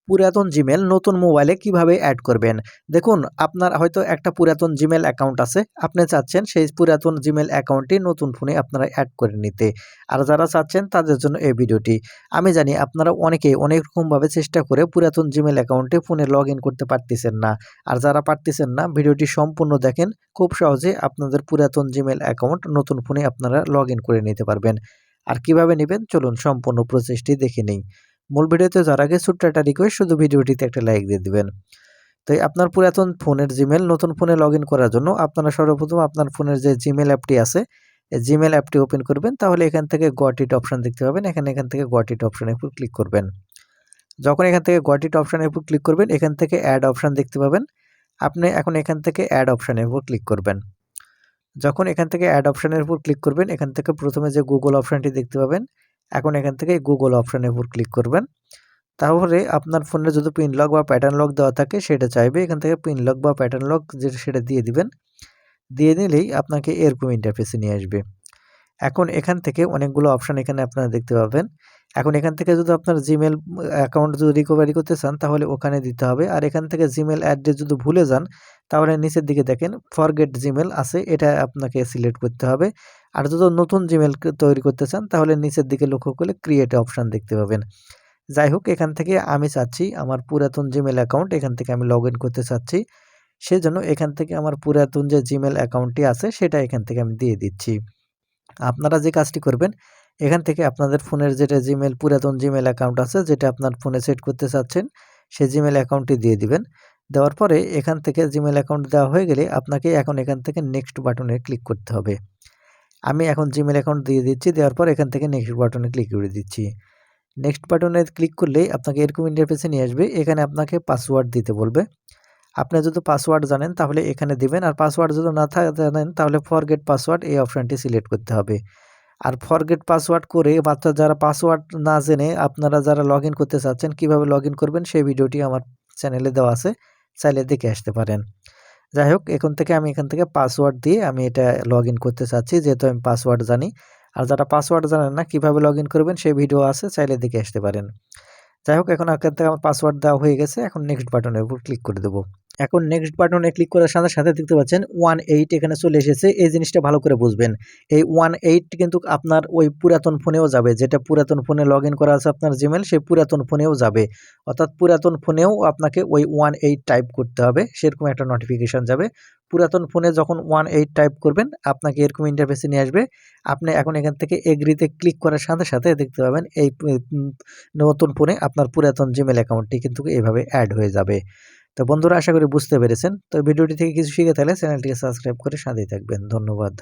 পুরাতন জিমেল নতুন মোবাইলে কিভাবে অ্যাড করবেন। দেখুন, আপনার হয়তো একটা পুরাতন জিমেল অ্যাকাউন্ট আছে, আপনি চাচ্ছেন সেই পুরাতন জিমেল অ্যাকাউন্টটি নতুন ফোনে আপনারা অ্যাড করে নিতে। আর যারা চাচ্ছেন তাদের জন্য এই ভিডিওটি। আমি জানি আপনারা অনেকেই অনেক রকমভাবে চেষ্টা করে পুরাতন জিমেল অ্যাকাউন্টে ফোনে লগ ইন করতে পারতেছেন না। আর যারা পারতেছেন না, ভিডিওটি সম্পূর্ণ দেখেন, খুব সহজে আপনাদের পুরাতন জিমেল অ্যাকাউন্ট নতুন ফোনে আপনারা লগ ইন করে নিতে পারবেন। আর কিভাবে নেবেন, চলুন সম্পূর্ণ প্রসেসটি দেখে নিই। মূল ভিডিওতে যাওয়ার আগে ছোট্ট একটা রিকোয়েস্ট, শুধু ভিডিওটিতে একটা লাইক দিয়ে দিবেন। তো আপনার পুরাতন ফোনের জিমেল নতুন ফোনে লগ ইন করার জন্য আপনারা সর্বপ্রথম আপনার ফোনের যে জিমেল অ্যাপটি আছে, এই জিমেল অ্যাপটি ওপেন করবেন। তাহলে এখান থেকে গট ইট অপশন দেখতে পাবেন, এখান থেকে গট ইট অপশনের উপর ক্লিক করবেন। যখন এখান থেকে গট ইট অপশনের উপর ক্লিক করবেন, এখান থেকে অ্যাড অপশন দেখতে পাবেন। আপনি এখন এখান থেকে অ্যাড অপশনের উপর ক্লিক করবেন। যখন এখান থেকে অ্যাড অপশনের উপর ক্লিক করবেন, এখান থেকে প্রথমে যে গুগল অপশনটি দেখতে পাবেন, এখন এখান থেকে গুগল অপশনের উপর ক্লিক করবেন। তাহলে আপনার ফোনে যদি পিন লক বা প্যাটার্ন লক দেওয়া থাকে সেটা চাইবে, এখান থেকে পিন লক বা প্যাটার্ন লক যেটা সেটা দিয়ে দিবেন। দিয়ে নিলেই আপনাকে এরকম ইন্টারফেসে নিয়ে আসবে। এখন এখান থেকে অনেকগুলো অপশন এখানে আপনারা দেখতে পাবেন। এখন এখান থেকে যদি আপনার জিমেল অ্যাকাউন্ট যদি রিকভারি করতে চান তাহলে ওখানে দিতে হবে। আর এখান থেকে জিমেল অ্যাড্রেস যদি ভুলে যান তাহলে নিচের দিকে দেখেন ফরগেট জিমেল আছে, এটা আপনাকে সিলেক্ট করতে হবে। আর যদি নতুন জিমেল তৈরি করতে চান তাহলে নিচের দিকে লক্ষ্য করলে ক্রিয়েট অপশন দেখতে পাবেন। যাই হোক, এখান থেকে আমি চাচ্ছি আমার পুরাতন জিমেল অ্যাকাউন্ট এখান থেকে আমি লগ ইন করতে চাচ্ছি। সেজন্য এখান থেকে আমার পুরাতন যে জিমেল অ্যাকাউন্টটি আছে সেটা এখান থেকে আমি দিয়ে দিচ্ছি। আপনারা যে কাজটি করবেন, এখান থেকে আপনাদের ফোনের যেটা জিমেল পুরাতন জিমেল অ্যাকাউন্ট আছে যেটা আপনার ফোনে সেট করতে চাচ্ছেন, সেই জিমেল অ্যাকাউন্টটি দিয়ে দিবেন। দেওয়ার পরে এখান থেকে জিমেল অ্যাকাউন্ট দেওয়া হয়ে গেলে আপনাকে এখন এখান থেকে নেক্সট বাটনে ক্লিক করতে হবে। আমি এখন জিমেল অ্যাকাউন্ট দিয়ে দিচ্ছি, দেওয়ার পর এখান থেকে নেক্সট বাটনে ক্লিক করে দিচ্ছি। নেক্সট বাটনে ক্লিক করলেই আপনাকে এরকম ইন্টারফেসে নিয়ে আসবে। এখানে আপনাকে পাসওয়ার্ড দিতে বলবে। আপনি যদি পাসওয়ার্ড জানেন তাহলে এখানে দিবেন, আর পাসওয়ার্ড যদি না জানেন তাহলে ফরগেট পাসওয়ার্ড এই অপশনটি সিলেক্ট করতে হবে। আর ফরগেট পাসওয়ার্ড করে বাচ্চা যারা পাসওয়ার্ড না জেনে আপনারা যারা লগ ইন করতে চাচ্ছেন কীভাবে লগ ইন করবেন সেই ভিডিওটি আমার চ্যানেলে দেওয়া আছে, চাইলে দেখে আসতে পারেন। যাই হোক, এখান থেকে পাসওয়ার্ড দিয়ে আমি এটা লগ ইন করতে চাচ্ছি, যেহেতু আমি পাসওয়ার্ড জানি। আর যারা পাসওয়ার্ড জানেন না কীভাবে লগ ইন করবেন সেই ভিডিও আছে, চাইলে দেখে আসতে পারেন। যাই হোক, এখন এখান থেকে আমার পাসওয়ার্ড দেওয়া হয়ে গেছে, এখন নেক্সট বাটনের উপর ক্লিক করে দেবো। এখন নেক্সট বাটনে ক্লিক করার সাথে সাথে দেখতে পাচ্ছেন 18 এখানে চলে এসেছে। এই জিনিসটা ভালো করে বুঝবেন। এই 18 কিন্তু আপনার ওই পুরাতন ফোনেও যাবে, যেটা পুরাতন ফোনে লগ ইন করা আছে আপনার জিমেল, সেই পুরাতন ফোনেও যাবে। অর্থাৎ পুরাতন ফোনেও আপনাকে ওই 18 টাইপ করতে হবে, সেরকম একটা নোটিফিকেশন যাবে। পুরাতন ফোনে যখন 18 টাইপ করবেন আপনাকে এরকম ইন্টারফেসে নিয়ে আসবে। আপনি এখন এখান থেকে এগ্রিতে ক্লিক করার সাথে সাথে দেখতে পাবেন এই নতুন ফোনে আপনার পুরাতন জিমেল অ্যাকাউন্টটি কিন্তু এইভাবে অ্যাড হয়ে যাবে। তো বন্ধুরা, আশা করি বুঝতে পেরেছেন। তো ভিডিওটি থেকে কিছু শিখে থাকলে চ্যানেলটিকে সাবস্ক্রাইব করে সাথেই থাকবেন। ধন্যবাদ।